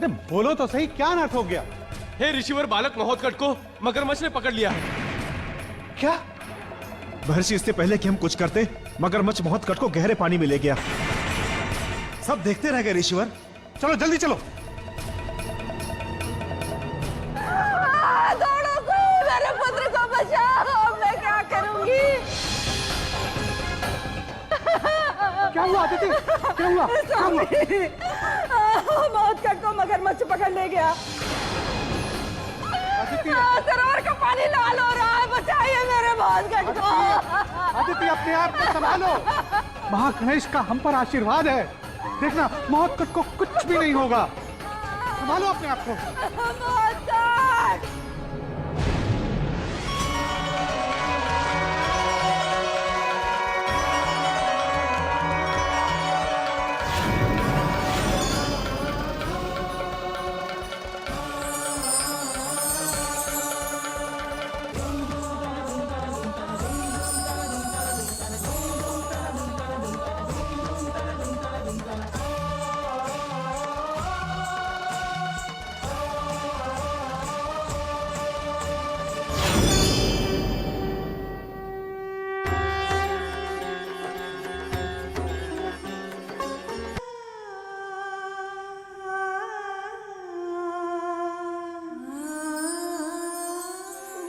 अरे बोलो तो सही, क्या अनर्थ हो गया? हे ऋषिवर, बालक महोत्कट को मगरमच्छ ने पकड़ लिया है। क्या? महर्षि, इससे पहले कि हम कुछ करते, मगरमच्छ महोत्कट को गहरे पानी में ले गया। सब देखते रह गए ऋषिवर। चलो जल्दी चलो। दौड़ो, मेरे पुत्र को बचाओ, मैं क्या करूंगी? क्या हुआ अदिति? क्या हुआ? महोत्कट को मगरमच्छ पकड़ ले गया। अदिति, सरोवर का पानी लाल हो रहा है, बचाइए मेरे महोत्कट को। अदिति अपने आप को संभालो। महागणेश का हम पर आशीर्वाद है। देखना, महोत्कट को कुछ भी नहीं होगा। संभालो अपने आप को। महोत्कट!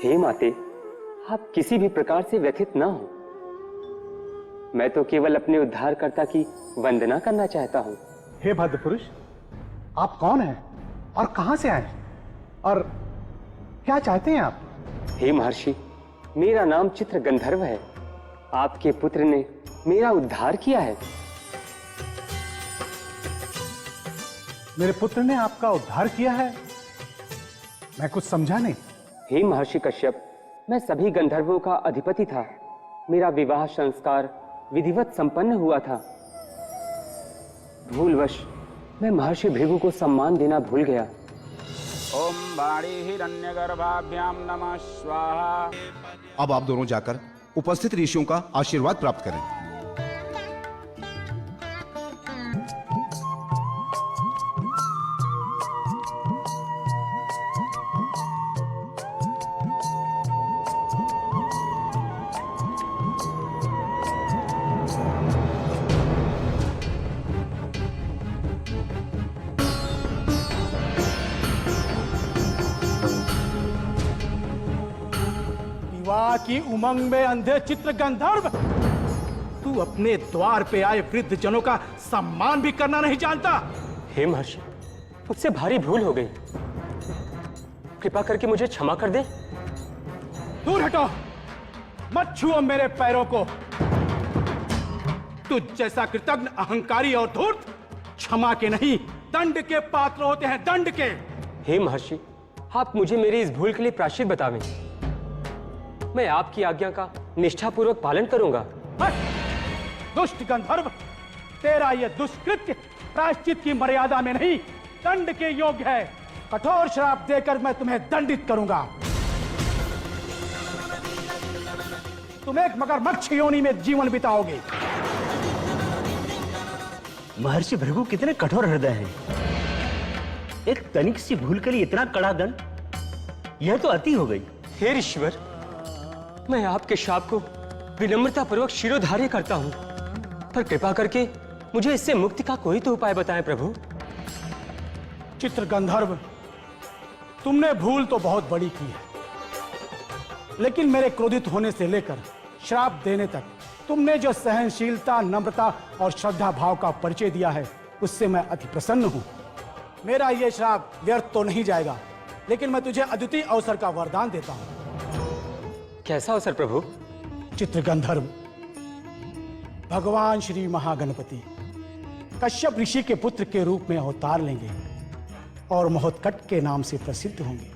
हे माते, आप किसी भी प्रकार से व्यथित ना हो। मैं तो केवल अपने उद्धारकर्ता की वंदना करना चाहता हूँ। हे भद्र पुरुष, आप कौन हैं और कहां से आए और क्या चाहते हैं आप? हे महर्षि, मेरा नाम चित्र गंधर्व है। आपके पुत्र ने मेरा उद्धार किया है। मेरे पुत्र ने आपका उद्धार किया है? मैं कुछ समझा नहीं। हे महर्षि कश्यप, मैं सभी गंधर्वों का अधिपति था। मेरा विवाह संस्कार विधिवत संपन्न हुआ था। भूलवश मैं महर्षि भृगु को सम्मान देना भूल गया। ओम वाणी हिरण्यगर्भाभ्याम नमः स्वाहा। अब आप दोनों जाकर उपस्थित ऋषियों का आशीर्वाद प्राप्त करें। विवाह की उमंग में अंधे चित्र गंधर्व, तू अपने द्वार पे आए वृद्ध जनों का सम्मान भी करना नहीं जानता। हे महर्षि, मुझसे भारी भूल हो गई। कृपा करके मुझे क्षमा कर दे। दूर हटो, मत छुओ मेरे पैरों को। तुझ जैसा कृतज्ञ, अहंकारी और धूर्त क्षमा के नहीं, दंड के पात्र होते हैं, दंड के। हे महर्षि, आप मुझे मेरी इस भूल के लिए प्रायश्चित बतावें। मैं आपकी आज्ञा का निष्ठापूर्वक पालन करूंगा। बस, दुष्ट गंधर्व, तेरा यह दुष्कृत्य प्रायश्चित की मर्यादा में नहीं, दंड के योग्य है। कठोर श्राप देकर मैं तुम्हें दंडित करूंगा। तुम एक मगरमच्छ योनि में जीवन बिताओगे। महर्षि भृगु कितने कठोर हृदय हैं। एक तनिक सी भूल के लिए इतना कड़ा दंड, यह तो अति हो गई। हे ऋषिवर, मैं आपके शाप को विनम्रता पूर्वक शिरोधार्य करता हूं, पर कृपा करके मुझे इससे मुक्ति का कोई तो उपाय बताएं प्रभु। चित्र गंधर्व, तुमने भूल तो बहुत बड़ी की है, लेकिन मेरे क्रोधित होने से लेकर श्राप देने तक तुमने जो सहनशीलता, नम्रता और श्रद्धा भाव का परिचय दिया है, उससे मैं अति प्रसन्न हूं। मेरा यह श्राप व्यर्थ तो नहीं जाएगा, लेकिन मैं तुझे अद्वितीय अवसर का वरदान देता हूं। कैसा अवसर प्रभु? चित्र गंधर्व, भगवान श्री महागणपति कश्यप ऋषि के पुत्र के रूप में अवतार लेंगे और महोत्कट के नाम से प्रसिद्ध होंगे।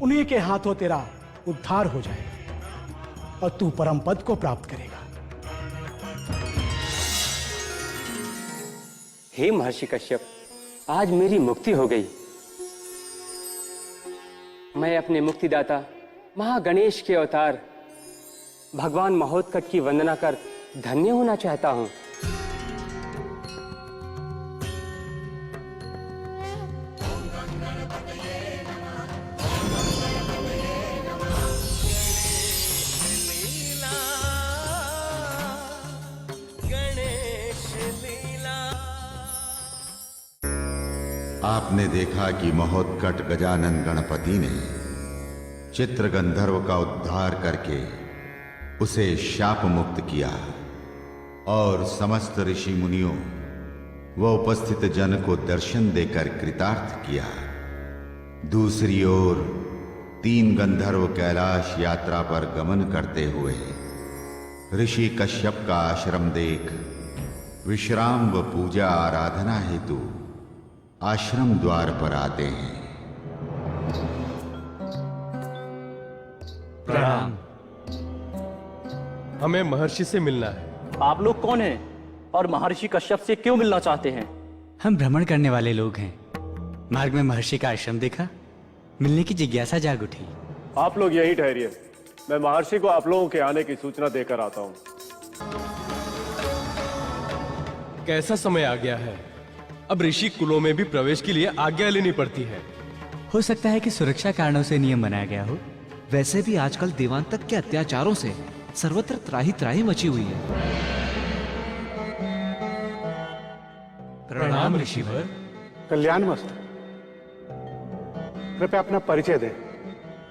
उन्हीं के हाथों तेरा उद्धार हो जाएगा और तू परम पद को प्राप्त करेगा। हे महर्षि कश्यप, आज मेरी मुक्ति हो गई। मैं अपने मुक्तिदाता महागणेश के अवतार भगवान महोत्कट की वंदना कर धन्य होना चाहता हूं। आपने देखा कि महोत्कट गजानन गणपति ने चित्र गंधर्व का उद्धार करके उसे शाप मुक्त किया और समस्त ऋषि मुनियों व उपस्थित जन को दर्शन देकर कृतार्थ किया। दूसरी ओर 3 गंधर्व कैलाश यात्रा पर गमन करते हुए ऋषि कश्यप का आश्रम देख विश्राम व पूजा आराधना हेतु आश्रम द्वार पर आते हैं। प्रणाम। हमें महर्षि से मिलना है। आप लोग कौन हैं और महर्षि कश्यप से क्यों मिलना चाहते हैं? हम भ्रमण करने वाले लोग हैं। मार्ग में महर्षि का आश्रम देखा, मिलने की जिज्ञासा जाग उठी। आप लोग यहीं ठहरिए, मैं महर्षि को आप लोगों के आने की सूचना देकर आता हूँ। कैसा समय आ गया है, अब ऋषि कुलों में भी प्रवेश के लिए आज्ञा लेनी पड़ती है। हो सकता है कि सुरक्षा कारणों से नियम बनाया गया हो। वैसे भी आजकल देवांतक के अत्याचारों से सर्वत्र त्राही त्राही मची हुई है। प्रणाम ऋषिवर। कल्याण मस्त। कृपया अपना परिचय दें।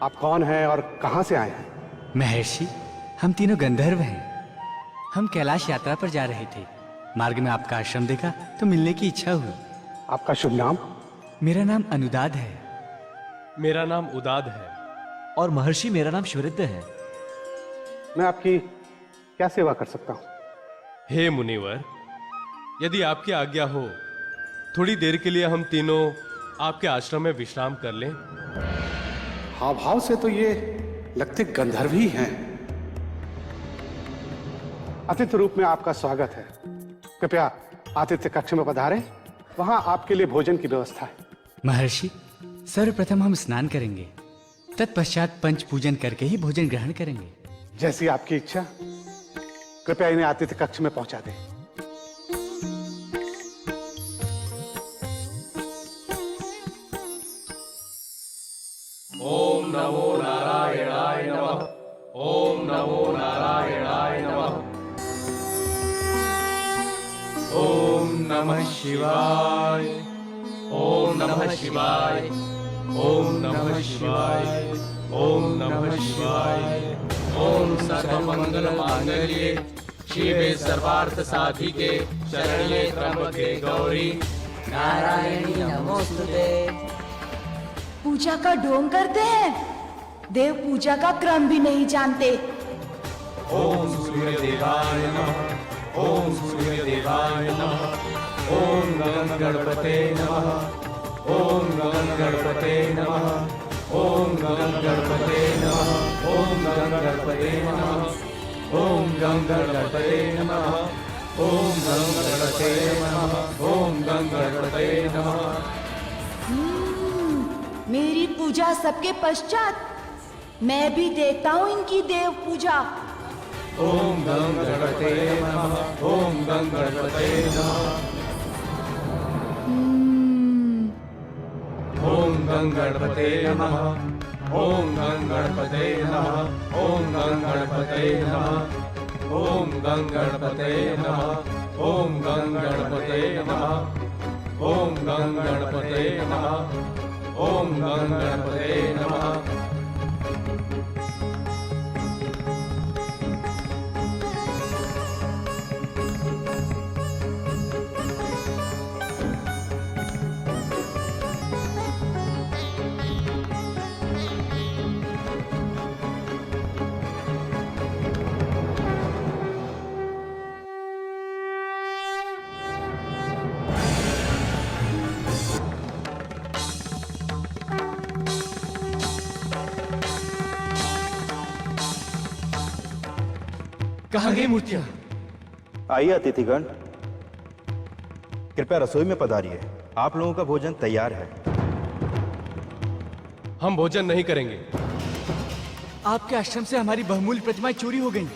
आप कौन हैं और कहां से आए हैं? महर्षि, हम तीनों गंधर्व हैं। हम कैलाश यात्रा पर जा रहे थे। मार्ग में आपका आश्रम देखा तो मिलने की इच्छा हुई। आपका शुभ नाम? मेरा नाम अनुदाद है। मेरा नाम उदाद है। और महर्षि, मेरा नाम शिवरिद्ध है। मैं आपकी क्या सेवा कर सकता हूं? हे मुनिवर, यदि आपकी आज्ञा हो, थोड़ी देर के लिए हम तीनों आपके आश्रम में विश्राम कर लें। हाव भाव से तो ये लगते गंधर्व ही हैं। अतिथि रूप में आपका स्वागत है। कृपया आतिथ्य कक्ष में पधारें, वहां आपके लिए भोजन की व्यवस्था है। महर्षि, सर्वप्रथम हम स्नान करेंगे, तत्पश्चात पंच पूजन करके ही भोजन ग्रहण करेंगे। जैसी आपकी इच्छा। कृपया इन्हें आतिथ्य कक्ष में पहुंचा दें। ओम नमो नारायणाय नमः। ओम नमो नारायणाय नमः। ओम नमः शिवाय। ओम नमः शिवाय। ओम नमः शिवाय। ओम नमः शिवाय। ओम सर्वमंगल मांगल्ये शिवे सर्वार्थ साधिके शरण्ये त्र्यंबके गौरी नारायणी नमोस्तुते। पूजा का ढोंग करते हैं, देव पूजा का क्रम भी नहीं जानते। ओम सूर्य देवाय नमः। ओम सूर्य देवाय नमः। ओम गगन गणपते नमः। ओम गगन गणपते नमः। ओम गगन गणपते नमः। ओम गगन गणपते नमः। ओम गंगा गणपते नमः। ओम गंगा गणपते नमः। ओम गंगा गणपते नमः। मेरी पूजा सबके पश्चात मैं भी देता हूँ इनकी देव पूजा। ओम गंगा गणपते नमः। ओम गंगा गणपते नमः। ओम गंगणपते नमः। ओम गंगणपते नमः। ओम गंगणपते नमः। ओम गंगणपते नमः। ओम गंगणपते नमः। ओम गंगणपते नमः। ओम गंगणपते नमः। कहाँ गई मूर्तियां? आइए अतिथिगण, कृपया रसोई में पधारिए। आप लोगों का भोजन तैयार है। हम भोजन नहीं करेंगे। आपके आश्रम से हमारी बहुमूल्य प्रतिमाएं चोरी हो गई।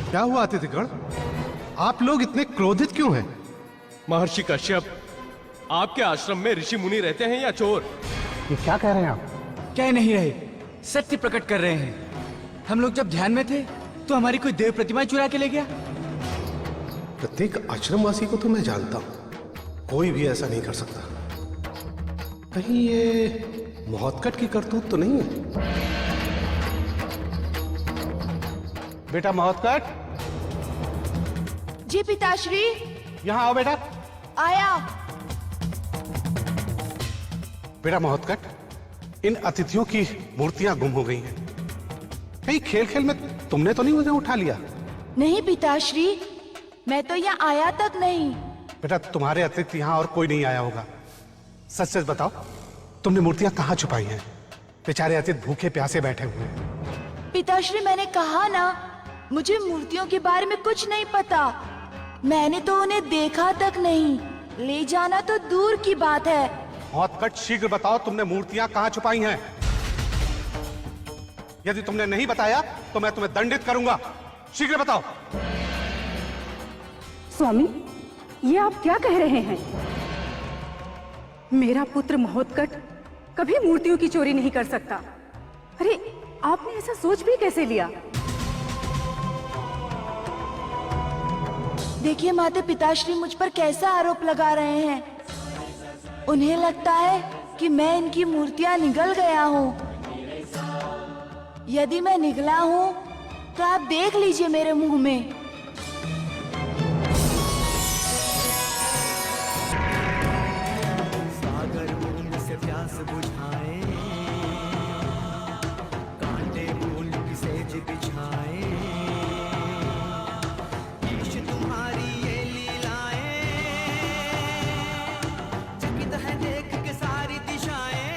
क्या हुआ अतिथिगण? आप लोग इतने क्रोधित क्यों हैं? महर्षि कश्यप, आपके आश्रम में ऋषि मुनि रहते हैं या चोर? ये क्या कह रहे हैं आप? कह नहीं रहे, सत्य प्रकट कर रहे हैं। हम लोग जब ध्यान में थे तो हमारी कोई देव प्रतिमा चुरा के ले गया। प्रत्येक आश्रमवासी को तो मैं जानता हूं, कोई भी ऐसा नहीं कर सकता। कहीं ये महोत्कट की करतूत तो नहीं है? बेटा महोत्कट, जी पिताश्री। यहां आओ बेटा। आया। बेटा महोत्कट, इन अतिथियों की मूर्तियां गुम हो गई हैं। कहीं खेल खेल में तुमने तो नहीं उन्हें उठा लिया? नहीं पिताश्री, मैं तो यहाँ आया तक नहीं। बेटा तुम्हारे अतिरिक्त यहाँ और कोई नहीं आया होगा। सच सच बताओ, तुमने मूर्तियां कहाँ छुपाई हैं? बेचारे अतिथि भूखे प्यासे बैठे हुए हैं। पिताश्री मैंने कहा ना, मुझे मूर्तियों के बारे में कुछ नहीं पता। मैंने तो उन्हें देखा तक नहीं, ले जाना तो दूर की बात है। महोत्कट शीघ्र बताओ, तुमने मूर्तियां कहाँ छुपाई हैं? यदि तुमने नहीं बताया तो मैं तुम्हें दंडित करूंगा। शीघ्र बताओ। स्वामी, ये आप क्या कह रहे हैं? मेरा पुत्र महोत्कट कभी मूर्तियों की चोरी नहीं कर सकता। अरे आपने ऐसा सोच भी कैसे लिया? देखिए माते पिताश्री मुझ पर कैसा आरोप लगा रहे हैं। उन्हें लगता है कि मैं इनकी मूर्तियां निगल गया हूँ। यदि मैं निगला हूँ तो आप देख लीजिए मेरे मुंह में। सागर बूंद से प्यास बुझाए, कांटे फूल की सेज बिछाए, ईश तुम्हारी ये लीलाएं, चकित है देख के सारी दिशाएं।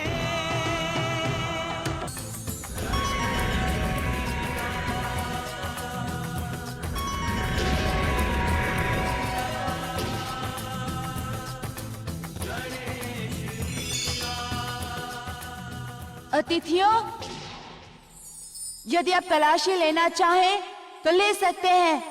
अतिथियों, यदि आप तलाशी लेना चाहें तो ले सकते हैं।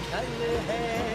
जल है